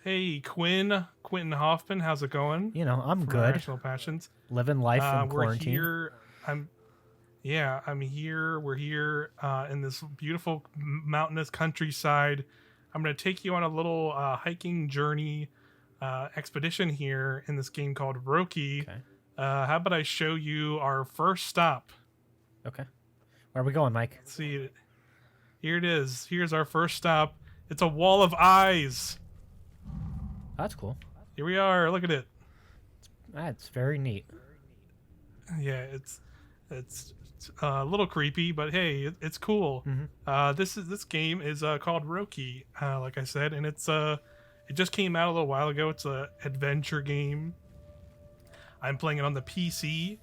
Hey, Quentin Hoffman, how's it going? I'm From good. Irrational Passions. Living life in We're quarantine. here. I'm here. We're here in this beautiful mountainous countryside. I'm gonna take you on a little hiking journey expedition here in this game called Roki. Okay. How about I show you our first stop? Okay. Where are we going, Mike? Let's see. Here it is. Here's our first stop. It's a wall of eyes. That's cool. Here we are. Look at it. That's very neat. Yeah, it's a little creepy, but hey, it's cool. This game is called Roki, like I said, and it just came out a little while ago. It's a adventure game. I'm playing it on the PC.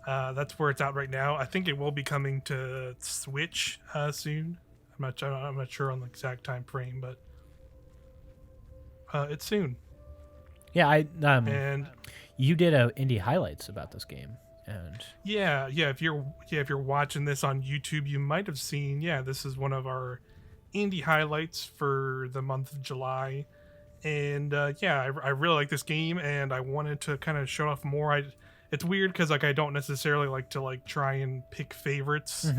That's where it's out right now. I think it will be coming to Switch soon. I'm not sure on the exact time frame, but it's soon. Yeah, And you did a indie highlights about this game, and yeah. If you're watching this on YouTube, you might have seen. Yeah, this is one of our indie highlights for the month of July, and I really like this game, and I wanted to kind of show off more. It's weird because I don't necessarily like to try and pick favorites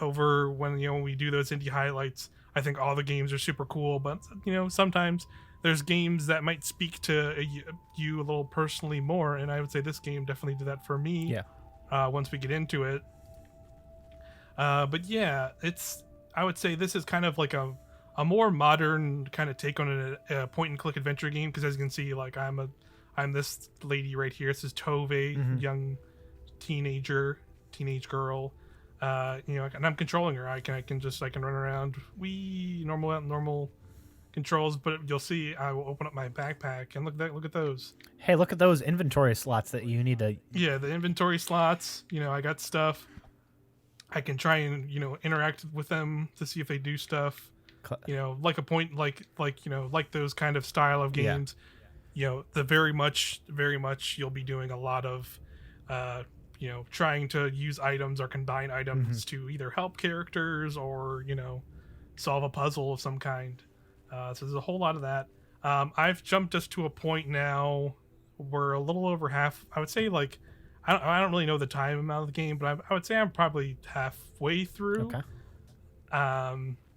over when we do those indie highlights. I think all the games are super cool, but sometimes there's games that might speak to you a little personally more, and I would say this game definitely did that for me. yeah. Once we get into it, but yeah, I would say this is kind of like a more modern kind of take on a point and click adventure game, because as you can see, I'm this lady right here. This is Tove, young teenage girl. And I'm controlling her. I can run around. Normal controls, but you'll see I will open up my backpack and look at those. Hey, look at those inventory slots that you need to. Yeah, the inventory slots. I got stuff. I can try and interact with them to see if they do stuff. Like a point, like those kind of style of games. The very much you'll be doing a lot of trying to use items or combine items to either help characters or solve a puzzle of some kind. So there's a whole lot of that. I've jumped us to a point now where a little over half. I would say I don't really know the time amount of the game, but I would say I'm probably halfway through. Okay.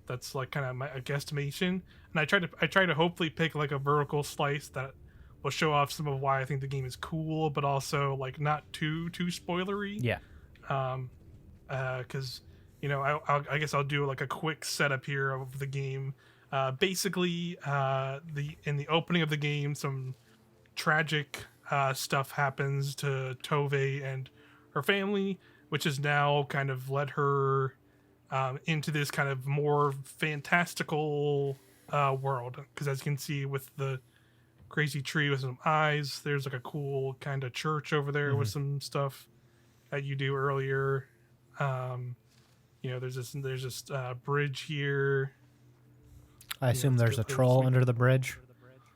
That's kind of my guesstimation, and I try to hopefully pick a vertical slice that will show off some of why I think the game is cool, but also not too spoilery. Yeah. Because I guess I'll do a quick setup here of the game. Basically, in the opening of the game, some tragic stuff happens to Tove and her family, which has now kind of led her into this kind of more fantastical world. Because as you can see with the crazy tree with some eyes, there's a cool kind of church over there with some stuff that you do earlier. There's this bridge here. I assume there's a troll under the bridge.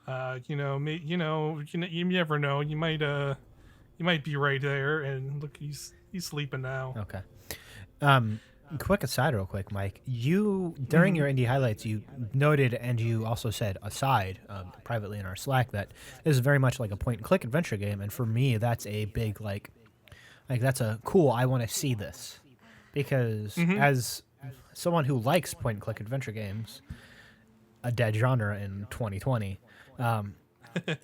You never know. You might be right there, and look, he's sleeping now. Okay. Quick aside, real quick, Mike. You during your indie highlights, you noted and you also said aside privately in our Slack that this is very much like a point and click adventure game, and for me, that's a big that's a cool. I want to see this because as someone who likes point and click adventure games, a dead genre in 2020,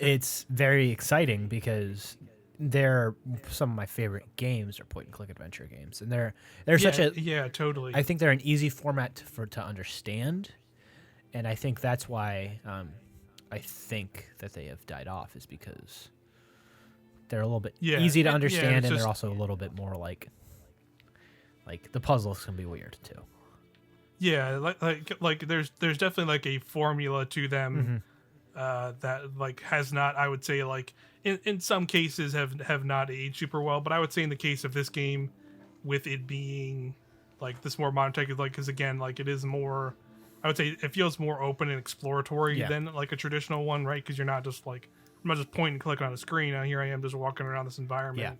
it's very exciting because they're some of my favorite games are point and click adventure games, and they're such a totally. I think they're an easy format to understand, and I think that's why I think that they have died off is because they're a little bit easy to understand, and they're also a little bit more like the puzzles can be weird too. Yeah, there's definitely a formula to them that has not, I would say, in some cases have not aged super well, but I would say in the case of this game, with it being this more modern tech, because again, it is more, I would say it feels more open and exploratory than a traditional one, right? Because you're not just I'm not just point and click on a screen. Now here I am just walking around this environment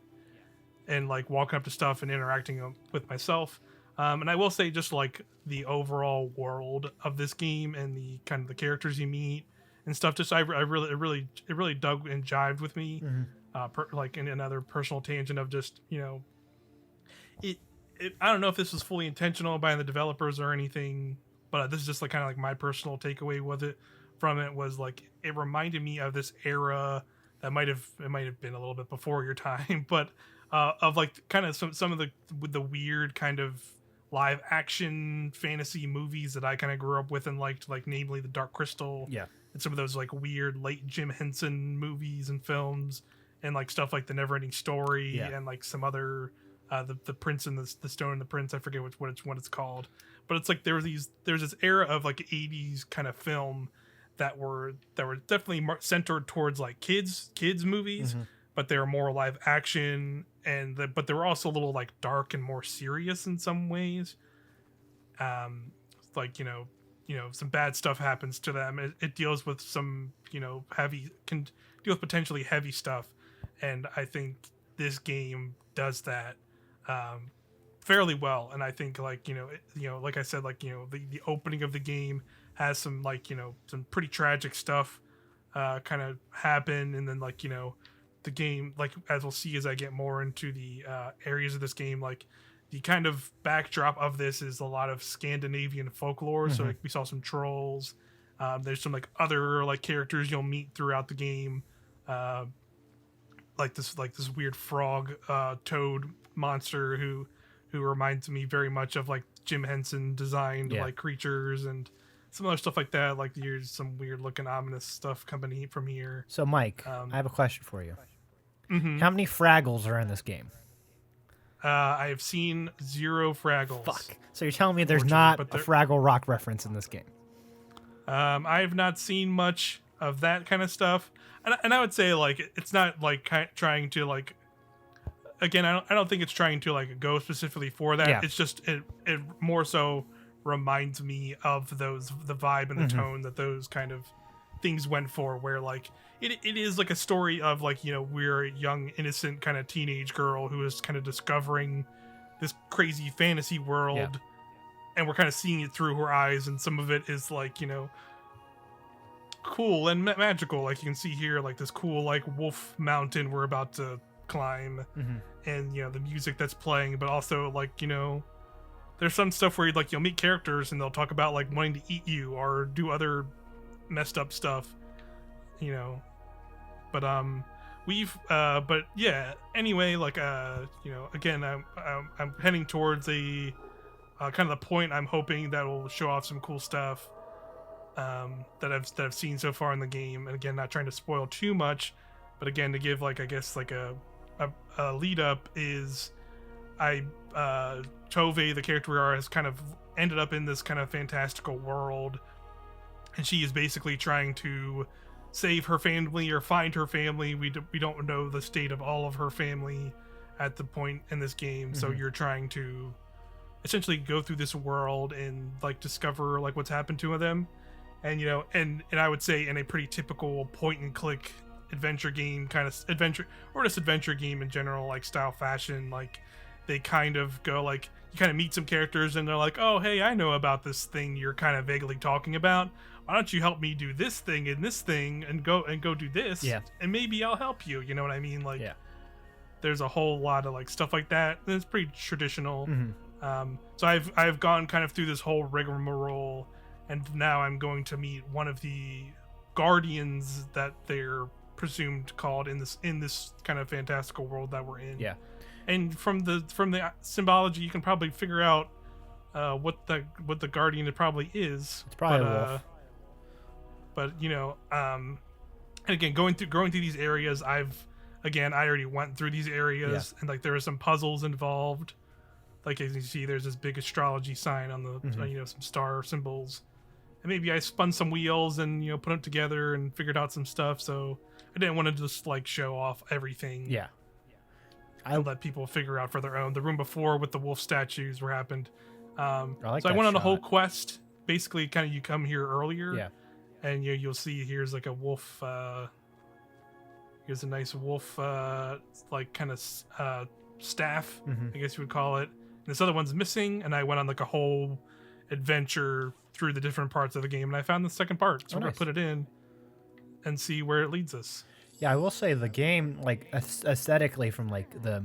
and walking up to stuff and interacting with myself. And I will say just the overall world of this game and the kind of the characters you meet and stuff. Just it really dug and jived with me. Like in another personal tangent of just, it I don't know if this was fully intentional by the developers or anything, but this is just like kind of like my personal takeaway with it from it was like it reminded me of this era that might have been a little bit before your time, but of like kind of some of the weird kind of live action fantasy movies that I kind of grew up with and liked, like namely the Dark Crystal, and some of those like weird late Jim Henson movies and films, and like stuff like the Neverending Story, and like some other the Prince and the Stone and the Prince. I forget what it's called, but it's like there's this era of like 80s kind of film that were definitely centered towards like kids movies, but they were more live action, but they were also a little like dark and more serious in some ways. Like some bad stuff happens to them. It deals with some can deal with potentially heavy stuff, and I think this game does that fairly well. And I think like like I said, like the opening of the game has some like some pretty tragic stuff kind of happen, and then like the game, like as we'll see as I get more into the areas of this game, like the kind of backdrop of this is a lot of Scandinavian folklore. So like we saw some trolls, there's some like other like characters you'll meet throughout the game, like this weird frog toad monster who reminds me very much of like Jim Henson designed like creatures, and some other stuff like that. Like there's some weird looking ominous stuff coming from here. So Mike, I have a question for you. How many Fraggles are in this game? I have seen 0 Fraggles. Fuck. So you're telling me there's not a Fraggle Rock reference in this game? I have not seen much of that kind of stuff, and I would say like it's not like trying to like. Again, I don't think it's trying to like go specifically for that. Yeah. It's just it more so reminds me of the vibe and the tone that those kind of things went for, where like it is like a story of like we're a young innocent kind of teenage girl who is kind of discovering this crazy fantasy world, and we're kind of seeing it through her eyes, and some of it is like cool and magical. Like you can see here like this cool like wolf mountain we're about to climb, and the music that's playing, but also like there's some stuff where you'll meet characters and they'll talk about like wanting to eat you or do other messed up stuff, but but yeah, anyway, like again, I'm heading towards a kind of the point I'm hoping that will show off some cool stuff that I've seen so far in the game, and again, not trying to spoil too much, but again, to give like I guess like a lead up is Tove, the character we are, has kind of ended up in this kind of fantastical world, and she is basically trying to save her family or find her family. We don't know the state of all of her family at the point in this game, so you're trying to essentially go through this world and like discover like what's happened to them, and and I would say in a pretty typical point and click adventure game kind of adventure, or just adventure game in general, like style fashion, like they kind of go like you kind of meet some characters and they're like, oh hey, I know about this thing you're kind of vaguely talking about, why don't you help me do this thing and this thing and go do this, and maybe I'll help you, you know what I mean, like there's a whole lot of like stuff like that, and it's pretty traditional. So I've gone kind of through this whole rigmarole, and now I'm going to meet one of the guardians that they're presumed called in this kind of fantastical world that we're in. And from the symbology, you can probably figure out what the guardian it probably is. It's probably a wolf. But and again, going through these areas, I already went through these areas, and like there are some puzzles involved. Like as you see, there's this big astrology sign on the some star symbols, and maybe I spun some wheels and put them together and figured out some stuff. So I didn't want to just like show off everything. I let people figure out for their own. The room before with the wolf statues where happened. I went on a whole quest. Basically, kind of you come here earlier, and you'll see here's like a wolf. Here's a nice wolf, like kind of staff, I guess you would call it. And this other one's missing, and I went on like a whole adventure through the different parts of the game, and I found the second part, so we're gonna put it in. and see where it leads us. Yeah, I will say the game, like aesthetically, from the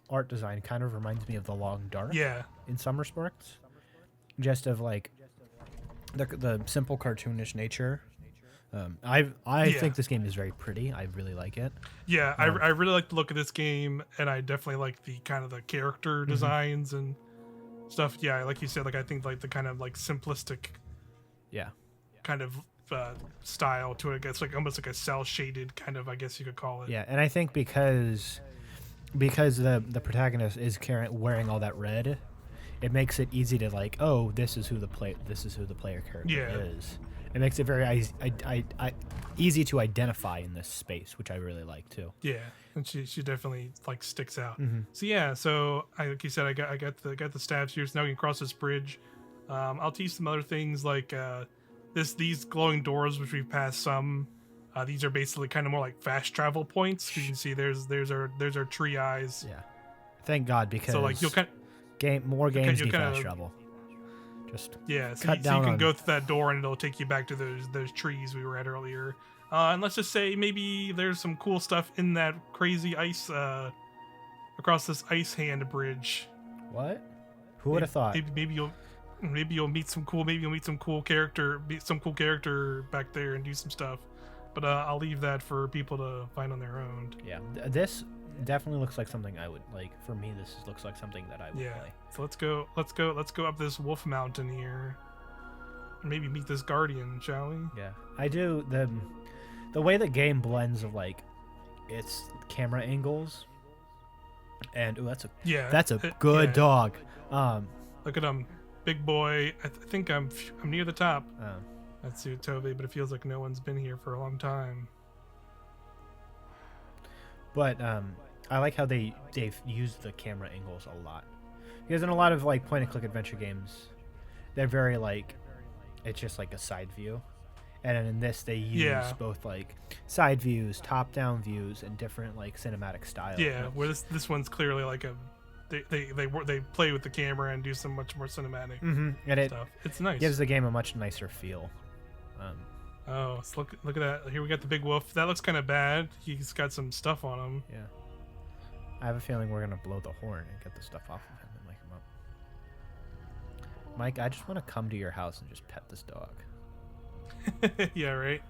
art design, kind of reminds me of The Long Dark. Yeah. In some respects, just of like the simple cartoonish nature. I think this game is very pretty. I really like it. Yeah, I really like the look of this game, and I definitely like the kind of the character designs and stuff. Yeah, like you said, like I think like the kind of like simplistic, Yeah, kind of style to it. I guess like almost like a cell shaded kind of, I guess you could call it. yeah, and I think because the protagonist is wearing all that red, it makes it easy to like, oh, this is who the player character is. It makes it very easy to identify in this space, which I really like too. Yeah, and she definitely like sticks out. So yeah, so like you said, I got the stabs here. So now we can cross this bridge. I'll teach some other things like these glowing doors, which we've passed some. These are basically kind of more like fast travel points. You can see there's our tree eyes. Yeah, thank God, because so like you'll more games need fast travel. Just so you can go through that door and it'll take you back to those trees we were at earlier. And let's just say maybe there's some cool stuff in that crazy ice across this ice hand bridge. What? Who would have thought? Maybe you'll meet some cool character back there and do some stuff. But I'll leave that for people to find on their own. Yeah, this definitely looks like something I would like. For me, this looks like something that I would play. So let's go up this wolf mountain here, and maybe meet this guardian, shall we? Yeah, I do. The way the game blends of like its camera angles, and that's a good dog. Look at him, big boy. I think I'm near the top. That's Tove, but it feels like no one's been here for a long time. But I like how they've used the camera angles a lot, because in a lot of like point and click adventure games, they're very like, it's just like a side view, and in this they use both like side views, top down views, and different like cinematic styles. Yeah, where this one's clearly like a they play with the camera and do some much more cinematic stuff. It's nice. Gives the game a much nicer feel. Oh, so look at that! Here we got the big wolf. That looks kind of bad. He's got some stuff on him. Yeah. I have a feeling we're gonna blow the horn and get the stuff off of him and wake him up. Mike, I just want to come to your house and just pet this dog. Yeah, right.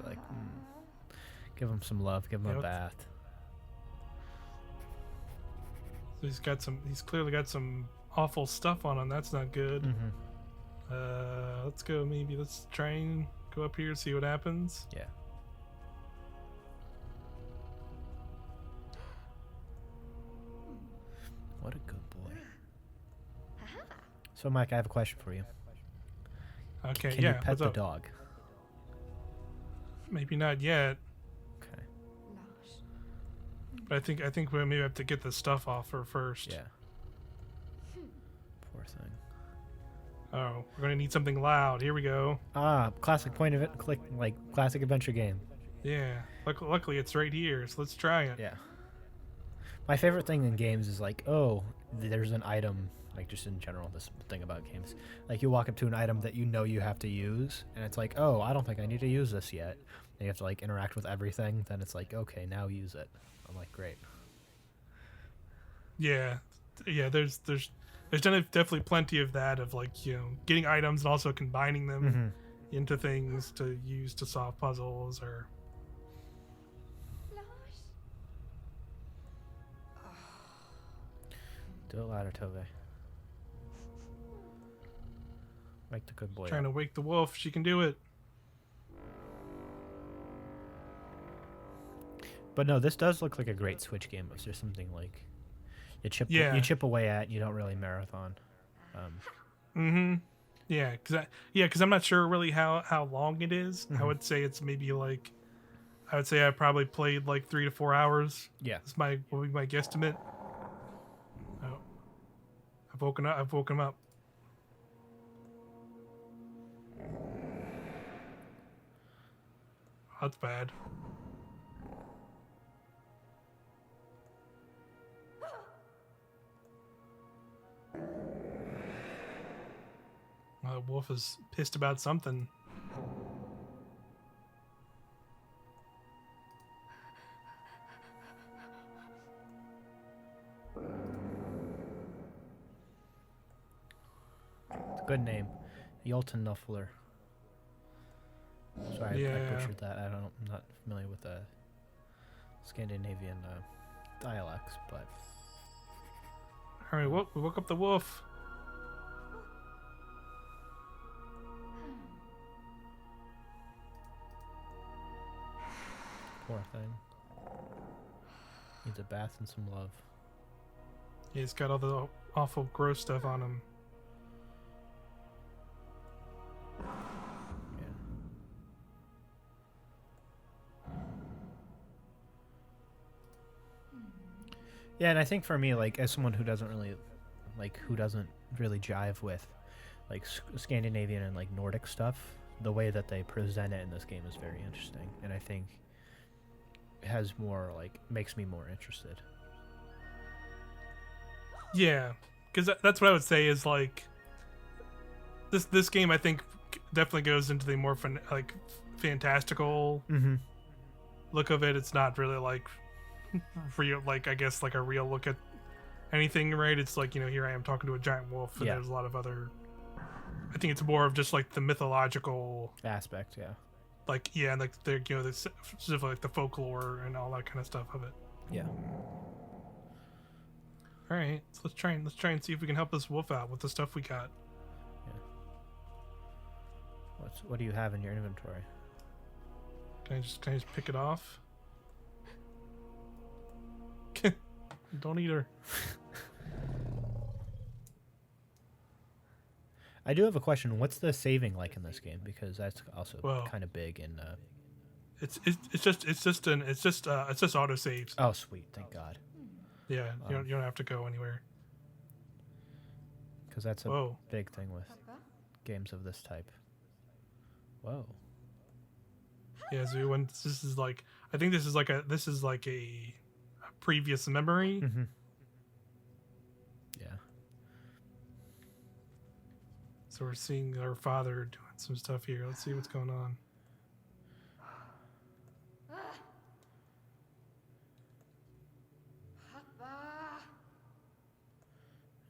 Like, give him some love. Give him a bath. So he's clearly got some awful stuff on him. That's not good. Let's go. Maybe let's try and go up here, see what happens. Yeah. What a good boy. So, Mike, I have a question for you. Okay, Can you pet the dog? Maybe not yet. Okay. But I think we maybe have to get the stuff off her first. Yeah. Poor thing. Oh, we're gonna need something loud. Here we go. Classic point of it. Click like classic adventure game. Yeah. Luckily, it's right here. So let's try it. Yeah. My favorite thing in games is like, oh, there's an item. Like just in general, this thing about games, like you walk up to an item that you know you have to use, and it's like, oh, I don't think I need to use this yet. And you have to like interact with everything. Then it's like, okay, now use it. I'm like, great. Yeah. There's definitely plenty of that, of like, getting items and also combining them into things to use to solve puzzles or. Do it louder, Tove. Wake the good boy. Trying to wake the wolf. She can do it. But no, this does look like a great Switch game. It's just something like you chip away at. You don't really marathon. Yeah, because I'm not sure really how long it is. I would say it's maybe like, I probably played like 3 to 4 hours. Yeah, will be my guesstimate. Oh, I've woken him up. That's bad. Wolf is pissed about something. Good name. Joltenuffler. Sorry, I butchered that. I'm not familiar with the Scandinavian dialects, but... Alright, we woke up the wolf. Poor thing. Needs a bath and some love. Yeah, he's got all the awful gross stuff on him. Yeah, and I think for me, like, as someone who doesn't really jive with, like, Scandinavian and, like, Nordic stuff, the way that they present it in this game is very interesting, and I think it has more, like, makes me more interested. Yeah, because that's what I would say is, like, this game, I think, definitely goes into the more, fantastical look of it. It's not really, like... real, like, I guess, like a real look at anything, right? It's like, here I am talking to a giant wolf, and there's a lot of other... I think it's more of just like the mythological aspect, like, and like the specifically like the folklore and all that kind of stuff of it. Yeah. All right, so let's try and see if we can help this wolf out with the stuff we got. Yeah. What do you have in your inventory? Can I just pick it off? Don't eat her. I do have a question. What's the saving like in this game? Because that's also kind of big in. It's just autosaves. Oh, sweet! Thank God. Yeah, you don't have to go anywhere. Because that's a big thing with games of this type. Whoa. Yeah, so when this is like, I think this is like a previous memory. Mm-hmm. Yeah. So we're seeing our father doing some stuff here. Let's see what's going on.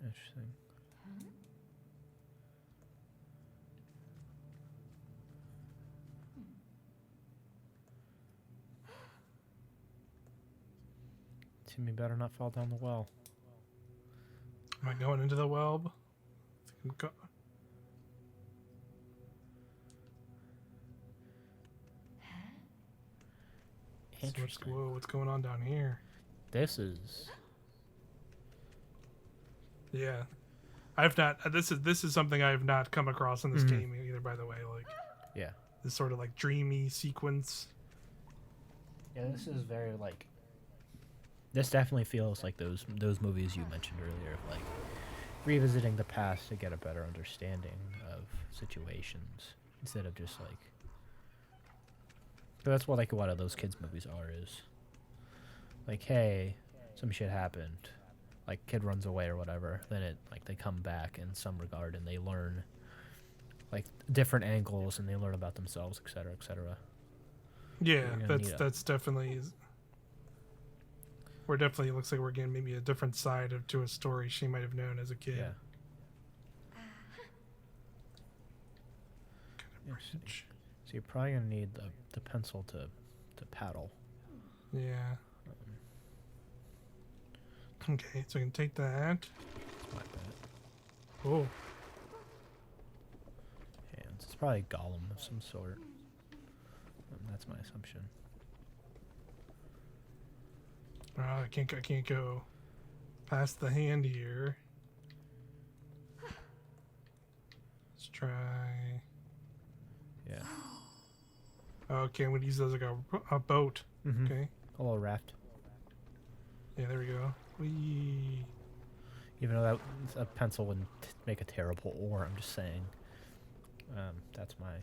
Interesting. Timmy better not fall down the well. Am I going into the well? Interesting. Whoa, what's going on down here? This is... Yeah. I've not... This is something I have not come across in this game either, by the way. Like, yeah. This sort of, like, dreamy sequence. Yeah, this is very, like... This definitely feels like those movies you mentioned earlier, of, like, revisiting the past to get a better understanding of situations, instead of just, like... But that's what, like, a lot of those kids' movies are, is... Like, hey, some shit happened. Like, kid runs away or whatever. Then they come back in some regard, and they learn, like, different angles, and they learn about themselves, etc., etc. Yeah, that's definitely... We're definitely, looks like we're getting maybe a different side to a story she might have known as a kid. Yeah. So you're probably going to need the pencil to paddle. Yeah. Okay, so we can take that. That's my bet. Oh. Hands. It's probably a golem of some sort. That's my assumption. I can't go past the hand here. Let's try. Yeah. Okay, I'm gonna use those like a boat. Mm-hmm. Okay. A little raft. Yeah, there we go. Whee. Even though a pencil wouldn't make a terrible oar, I'm just saying. That's my...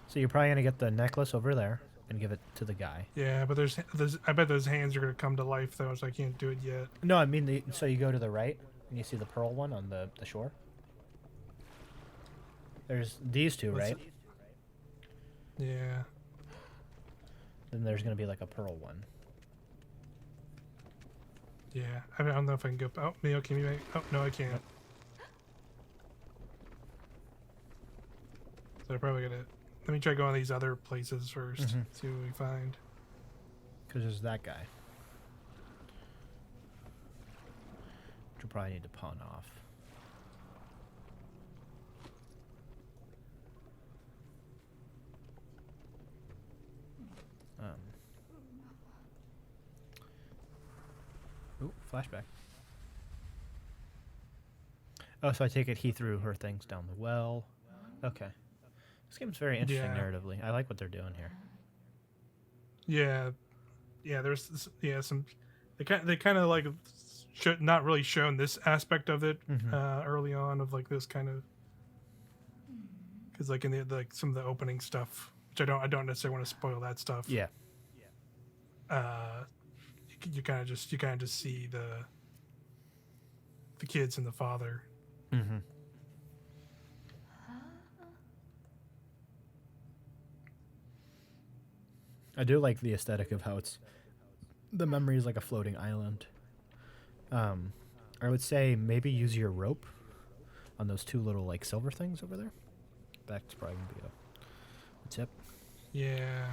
So you're probably going to get the necklace over there and give it to the guy. Yeah, but there's I bet those hands are going to come to life, though, so I can't do it yet. No, I mean, so you go to the right, and you see the pearl one on the shore? There's these two, right? Yeah. Then there's going to be like a pearl one. Yeah, I don't know if I can go... Oh, maybe, okay, maybe oh, no, I can't. So I'm probably gonna let me try going to these other places first. See what we find. Because there's that guy. Which we'll probably need to pawn off. Ooh, flashback. Oh, so I take it he threw her things down the well. Okay. This game's very interesting narratively. I like what they're doing here. Yeah. Yeah, there's some they kind of like not really shown this aspect of it early on of like this kind of because like in the like some of the opening stuff, which I don't necessarily want to spoil that stuff. Yeah. You kind of just see the kids and the father. I do like the aesthetic of how the memory is like a floating island. I would say maybe use your rope on those two little like silver things over there. That's probably gonna be a tip. Yeah.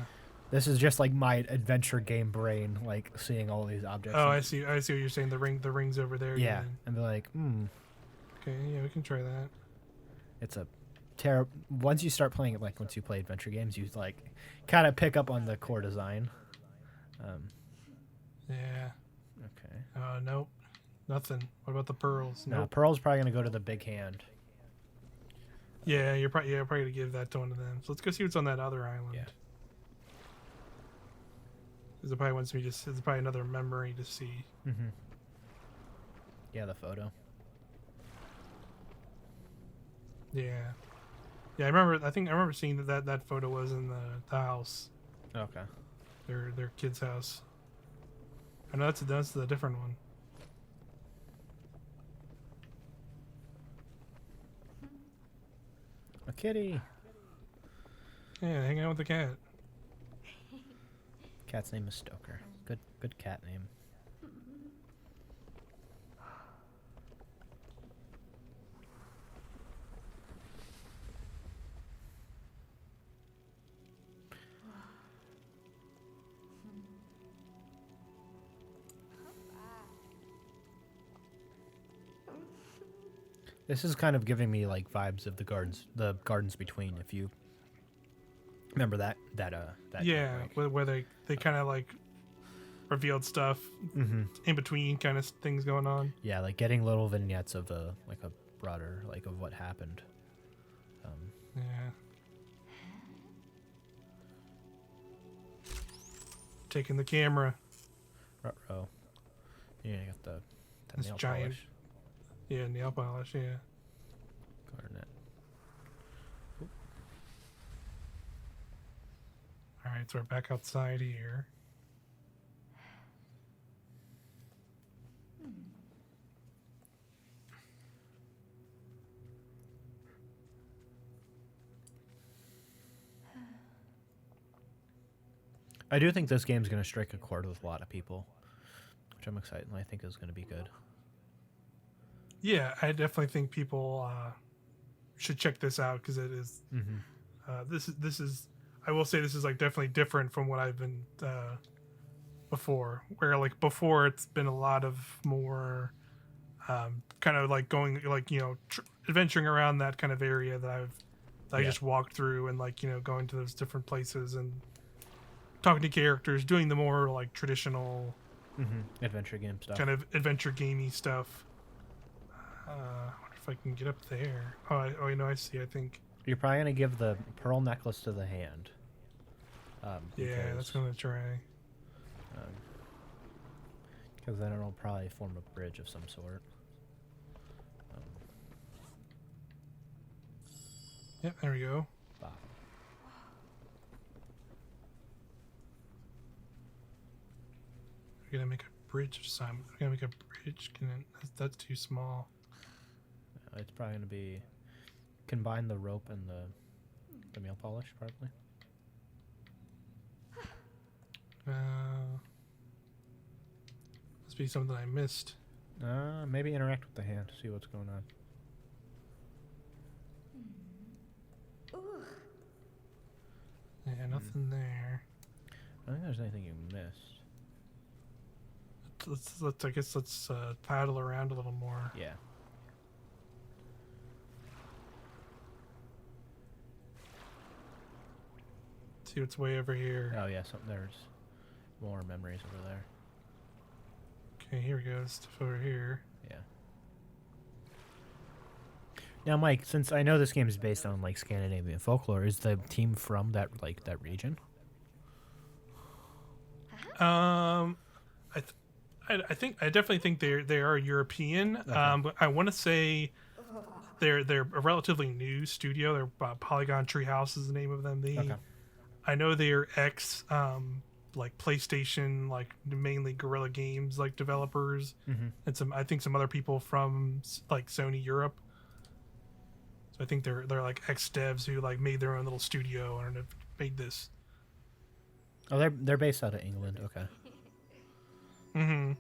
This is just like my adventure game brain, like seeing all these objects. Oh, I see what you're saying. The rings over there. Yeah, and be like, Okay, yeah, we can try that. It's a terrible. Once you start playing it, like once you play adventure games, you like kind of pick up on the core design. Yeah. Okay. Nope, nothing. What about the pearls? No, Nope. Pearl's probably gonna go to the big hand. Yeah, you're probably gonna give that to one of them. So let's go see what's on that other island. Yeah. Because it probably wants me it's probably another memory to see. Yeah, the photo. Yeah. Yeah, I remember seeing that photo was in the house. Okay. Their kid's house. I know that's the different one. A kitty. Yeah, hang out with the cat. Cat's name is Stoker. Good cat name. This is kind of giving me like vibes of the gardens between. If you remember that yeah, where they kind of like revealed stuff in between kind of things going on. Yeah, like getting little vignettes of a broader like of what happened. Yeah. Taking the camera. Ruh-roh. Yeah, you got the this nail giant. polish. Yeah, nail polish. Yeah. Garnet. All right, so we're back outside here. I do think this game's going to strike a chord with a lot of people, which I'm excited and I think is going to be good. Yeah, I definitely think people should check this out because it is. This is. I will say this is like definitely different from what I've been before. Where like before it's been a lot of more kind of like going like adventuring around that kind of area that I just walked through and like going to those different places and talking to characters, doing the more like traditional adventure game stuff, kind of adventure gamey stuff. I wonder if I can get up there. I see. I think you're probably gonna give the pearl necklace to the hand. Yeah, that's gonna try. Because then it'll probably form a bridge of some sort. Yep, there we go. Wow. We're gonna make a bridge of some. We're gonna make a bridge. That's too small. It's probably gonna be combine the rope and the nail polish, probably. Must be something I missed. Maybe interact with the hand, see what's going on. nothing there. I don't think there's anything you missed. Let's paddle around a little more. Yeah. See what's way over here. Oh yeah, there's more memories over there. Okay, here we go. Stuff over here. Yeah. Now, Mike, since I know this game is based on like Scandinavian folklore, is the team from that region? I definitely think they are European. Okay. But I want to say they're a relatively new studio. They're Polygon Treehouse is the name of them. Okay. I know they're ex like PlayStation, like mainly Guerrilla Games like developers, and I think some other people from like Sony Europe. So I think they're like ex devs who like made their own little studio and have made this. Oh, they're based out of England. Okay. Mm-hmm.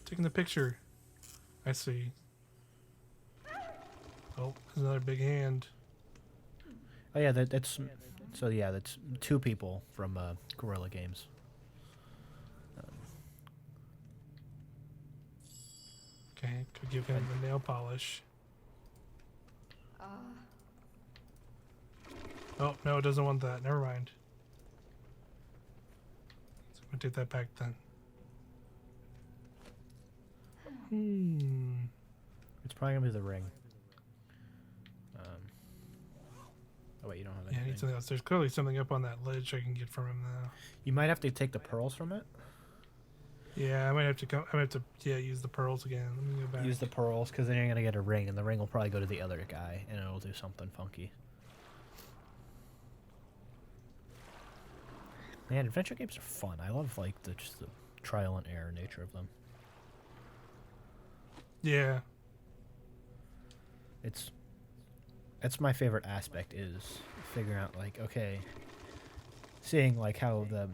Taking the picture. I see. Oh, there's another big hand. Oh yeah, that's so yeah, that's two people from Guerrilla Games. Okay, could give him the nail polish. Oh no, it doesn't want that. Never mind. So I'm gonna take that back then. It's probably gonna be the ring. Oh wait, you don't have anything. Yeah, I need something else. There's clearly something up on that ledge I can get from him now. You might have to take the pearls from it. Yeah, I might have to use the pearls again. Let me go back. Use the pearls, because then you're gonna get a ring, and the ring will probably go to the other guy, and it'll do something funky. Man, adventure games are fun. I love like just the trial and error nature of them. Yeah. It's my favorite aspect is figuring out like, okay, seeing like how the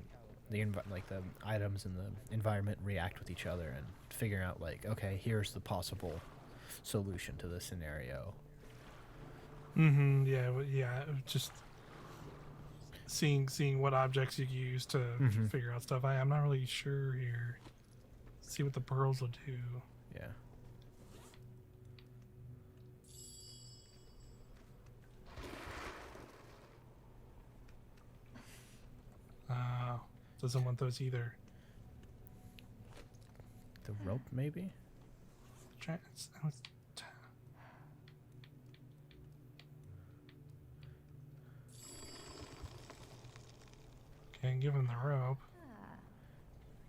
items in the environment react with each other, and figuring out like, okay, here's the possible solution to this scenario. Yeah. Just seeing what objects you use to figure out stuff. I'm not really sure here. See what the pearls will do. Yeah. Doesn't want those either. The rope, maybe? Okay, give him the rope.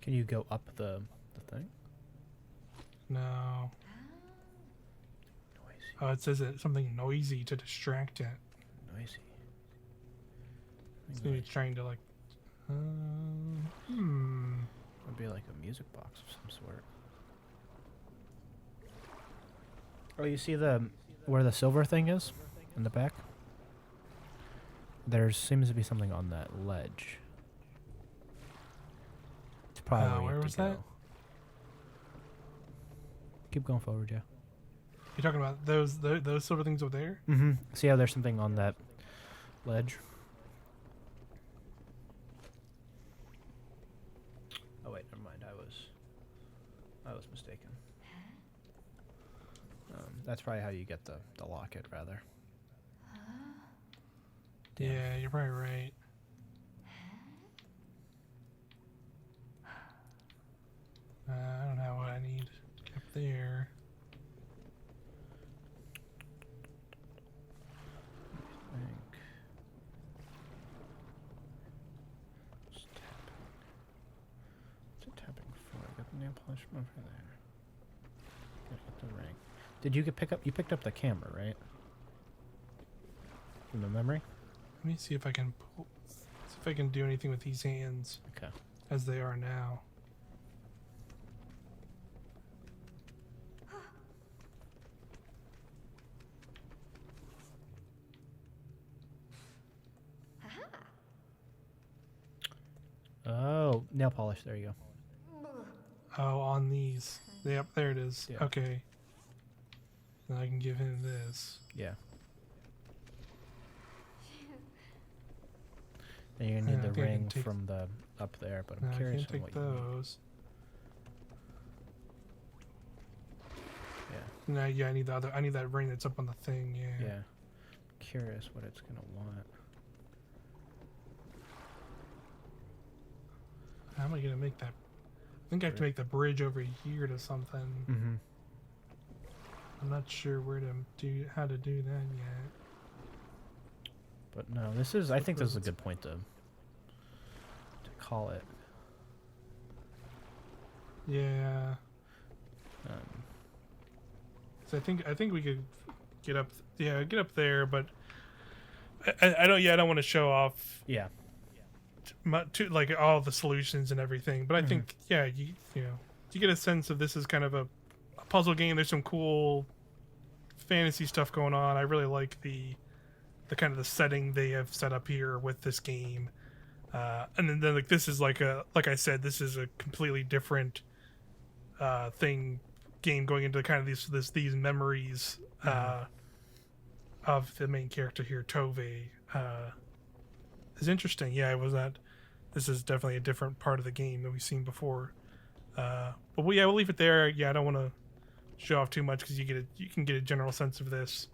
Can you go up the thing? No. Noisy. Oh, it says it's something noisy to distract it. Noisy. It's maybe trying to like. Would be like a music box of some sort. Oh, you see where the silver thing is in the back? There seems to be something on that ledge. It's probably where was that? Keep going forward, yeah. You're talking about those silver things over there? Mm-hmm. See how there's something on that ledge? Oh wait, never mind. I was mistaken. That's probably how you get the locket, rather. Yeah, you're probably right. I don't know what I need up there. I think. Just tapping. What's it tapping for? I got the nail polish from over there. Gotta get the ring. Did you picked up the camera, right? From the memory? Let me see if I can do anything with these hands. Okay. As they are now. Oh, nail polish. There you go. Oh, on these. Yep, there it is. Yeah. Okay. Then I can give him this. Yeah. And you're gonna need the ring from the up there, but I'm curious I can't on take what you need. those. Yeah. No, yeah, I need the other. I need that ring that's up on the thing. Yeah. Yeah. Curious what it's gonna want. How am I gonna make that? I think I have to make the bridge over here to something. Mm-hmm. I'm not sure how to do that yet. But no, this is. I think this is a good point to call it. Yeah. So I think we could get up. Yeah, get up there, but I don't. Yeah, I don't want to show off. Yeah. To like all the solutions and everything, but I think you know you get a sense of this is kind of a puzzle game. There's some cool fantasy stuff going on. I really like the kind of the setting they have set up here with this game, and then like this is like I said, this is a completely different game going into kind of these memories of the main character here, Tove. Is interesting. Yeah, it was that. This is definitely a different part of the game than we've seen before. But we'll leave it there. Yeah, I don't want to show off too much because you can get a general sense of this.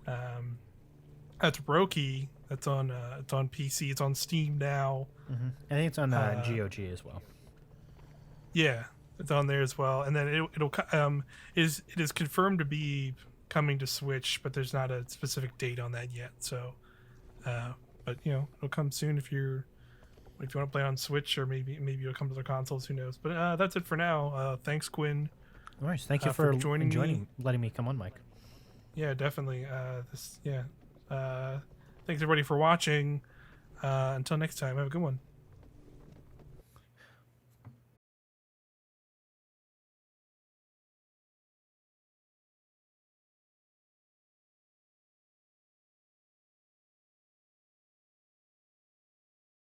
That's Roki. That's on it's on PC. It's on Steam now. Mm-hmm. I think it's on GOG as well. Yeah, it's on there as well. And then it is confirmed to be coming to Switch, but there's not a specific date on that yet. So. But it'll come soon if you want to play on Switch, or maybe it'll come to the consoles. Who knows? But that's it for now. Thanks, Quinn. All right, thank you for joining me. Letting me come on, Mike. Yeah, definitely. Thanks everybody for watching. Until next time, have a good one.